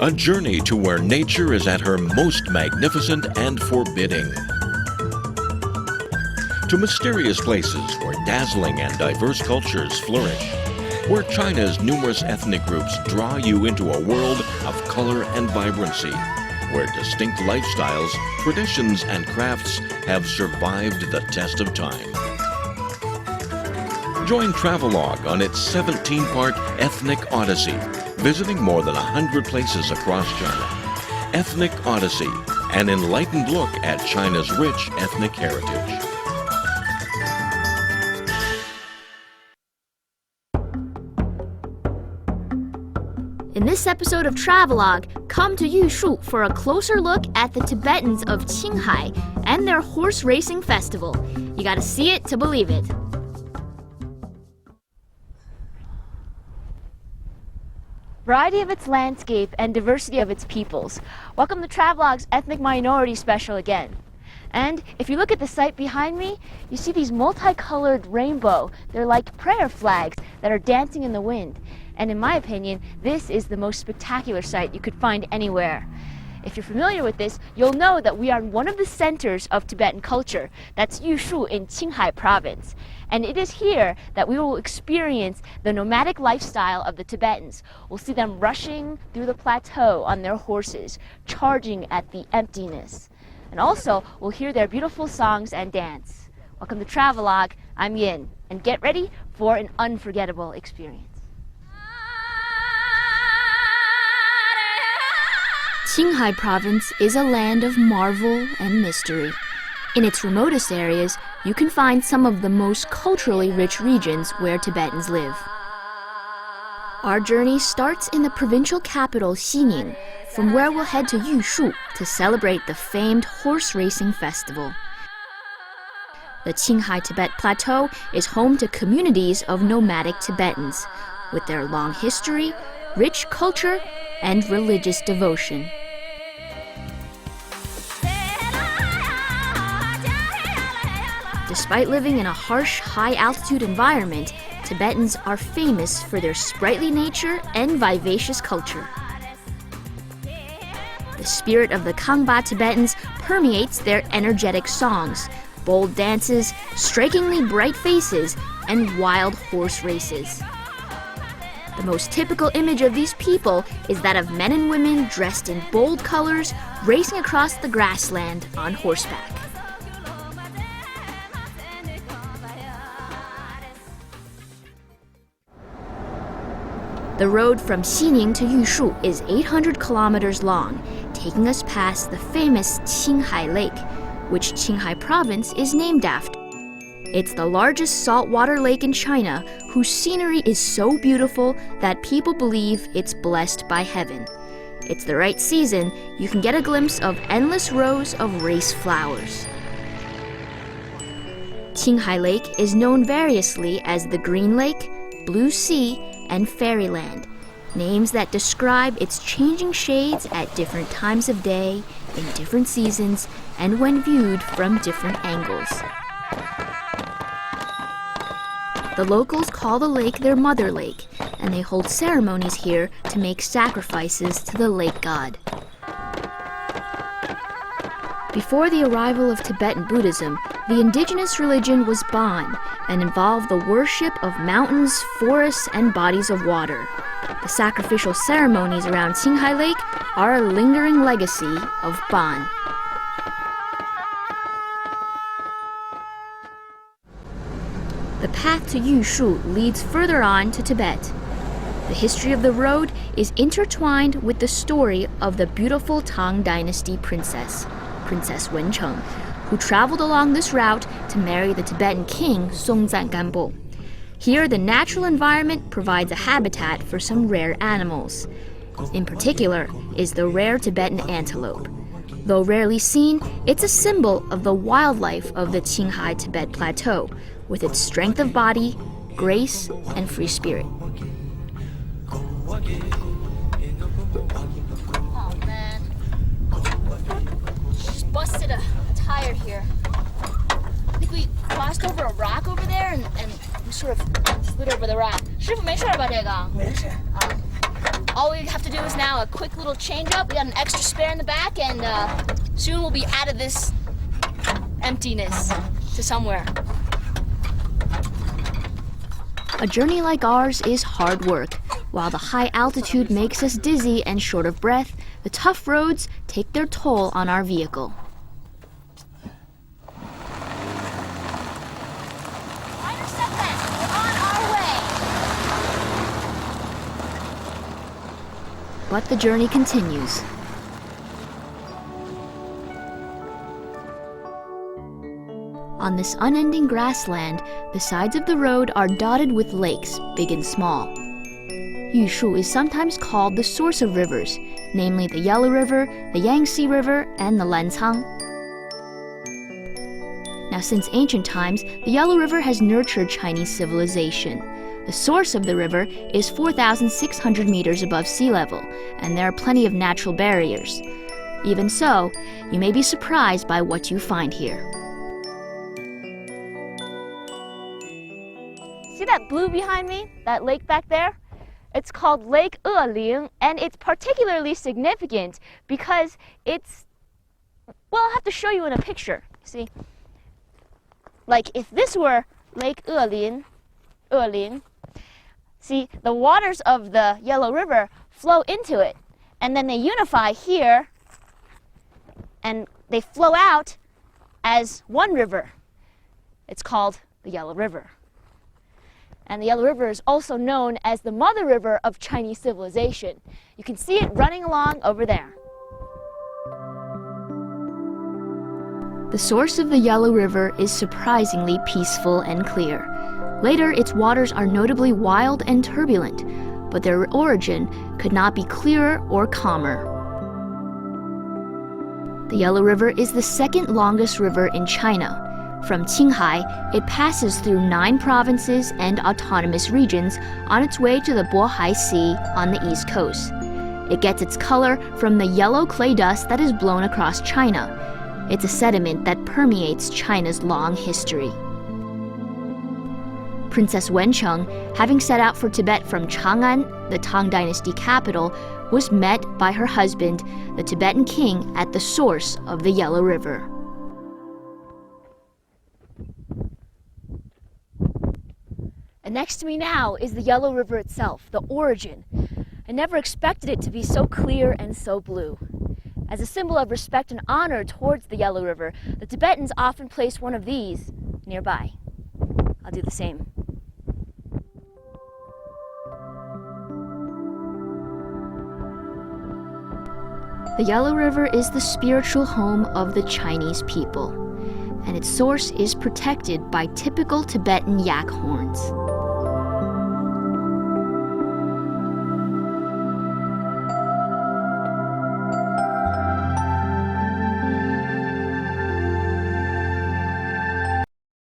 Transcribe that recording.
A journey to where nature is at her most magnificent and forbidding. To mysterious places where dazzling and diverse cultures flourish. Where China's numerous ethnic groups draw you into a world of color and vibrancy. Where distinct lifestyles, traditions, and crafts have survived the test of time. Join Travelogue on its 17-part ethnic odyssey, visiting more than 100 places across China. Ethnic Odyssey, an enlightened look at China's rich ethnic heritage. In this episode of Travelogue, come to Yushu for a closer look at the Tibetans of Qinghai and their horse racing festival. You gotta see it to believe it. Variety of its landscape and diversity of its peoples. Welcome to Travelogue's Ethnic Minority Special again. And if you look at the site behind me, you see these multicolored rainbow. They're like prayer flags that are dancing in the wind. And in my opinion, this is the most spectacular sight you could find anywhere. If you're familiar with this, you'll know that we are in one of the centers of Tibetan culture. That's Yushu in Qinghai province. And it is here that we will experience the nomadic lifestyle of the Tibetans. We'll see them rushing through the plateau on their horses, charging at the emptiness. And also, we'll hear their beautiful songs and dance. Welcome to Travelogue. I'm Yin, and get ready for an unforgettable experience. Qinghai province is a land of marvel and mystery. In its remotest areas, you can find some of the most culturally rich regions where Tibetans live. Our journey starts in the provincial capital Xining, from where we'll head to Yushu to celebrate the famed horse racing festival. The Qinghai Tibet Plateau is home to communities of nomadic Tibetans, with their long history, rich culture, and religious devotion. Despite living in a harsh, high-altitude environment, Tibetans are famous for their sprightly nature and vivacious culture. The spirit of the Kangba Tibetans permeates their energetic songs, bold dances, strikingly bright faces, and wild horse races. The most typical image of these people is that of men and women dressed in bold colors, racing across the grassland on horseback. The road from Xining to Yushu is 800 kilometers long, taking us past the famous Qinghai Lake, which Qinghai province is named after. It's the largest saltwater lake in China, whose scenery is so beautiful that people believe it's blessed by heaven. It's the right season, you can get a glimpse of endless rows of race flowers. Qinghai Lake is known variously as the Green Lake, Blue Sea, and Fairyland, names that describe its changing shades at different times of day, in different seasons, and when viewed from different angles. The locals call the lake their mother lake, and they hold ceremonies here to make sacrifices to the lake god. Before the arrival of Tibetan Buddhism, the indigenous religion was Bon and involved the worship of mountains, forests, and bodies of water. The sacrificial ceremonies around Qinghai Lake are a lingering legacy of Bon. The path to Yushu leads further on to Tibet. The history of the road is intertwined with the story of the beautiful Tang Dynasty princess, Princess Wencheng, who traveled along this route to marry the Tibetan king Songtsen Gampo. Here, the natural environment provides a habitat for some rare animals. In particular is the rare Tibetan antelope. Though rarely seen, it's a symbol of the wildlife of the Qinghai Tibet Plateau, with its strength of body, grace, and free spirit. Oh man, just busted a tire here. I think we crossed over a rock over there and we sort of slid over the rock. 师傅没事吧这个？没事。All we have to do is now a quick little change up. We got an extra spare in the back, and soon we'll be out of this emptiness to somewhere. A journey like ours is hard work. While the high altitude makes us dizzy and short of breath, the tough roads take their toll on our vehicle. Minor setback. We're on our way. But the journey continues. On this unending grassland, the sides of the road are dotted with lakes, big and small. Yushu is sometimes called the source of rivers, namely the Yellow River, the Yangtze River, and the Lancang. Now, since ancient times, the Yellow River has nurtured Chinese civilization. The source of the river is 4,600 meters above sea level, and there are plenty of natural barriers. Even so, you may be surprised by what you find here. See that blue behind me? That lake back there? It's called Lake Eling, and it's particularly significant because it's, well, I'll have to show you in a picture. See? Like if this were Lake Eling, see, the waters of the Yellow River flow into it, and then they unify here, and they flow out as one river. It's called the Yellow River. And the Yellow River is also known as the mother river of Chinese civilization. You can see it running along over there. The source of the Yellow River is surprisingly peaceful and clear. Later, its waters are notably wild and turbulent, but their origin could not be clearer or calmer. The Yellow River is the second longest river in China. From Qinghai, it passes through 9 provinces and autonomous regions on its way to the Bohai Sea on the east coast. It gets its color from the yellow clay dust that is blown across China. It's a sediment that permeates China's long history. Princess Wencheng, having set out for Tibet from Chang'an, the Tang Dynasty capital, was met by her husband, the Tibetan king, at the source of the Yellow River. And next to me now is the Yellow River itself, the origin. I never expected it to be so clear and so blue. As a symbol of respect and honor towards the Yellow River, the Tibetans often place one of these nearby. I'll do the same. The Yellow River is the spiritual home of the Chinese people, and its source is protected by typical Tibetan yak horns.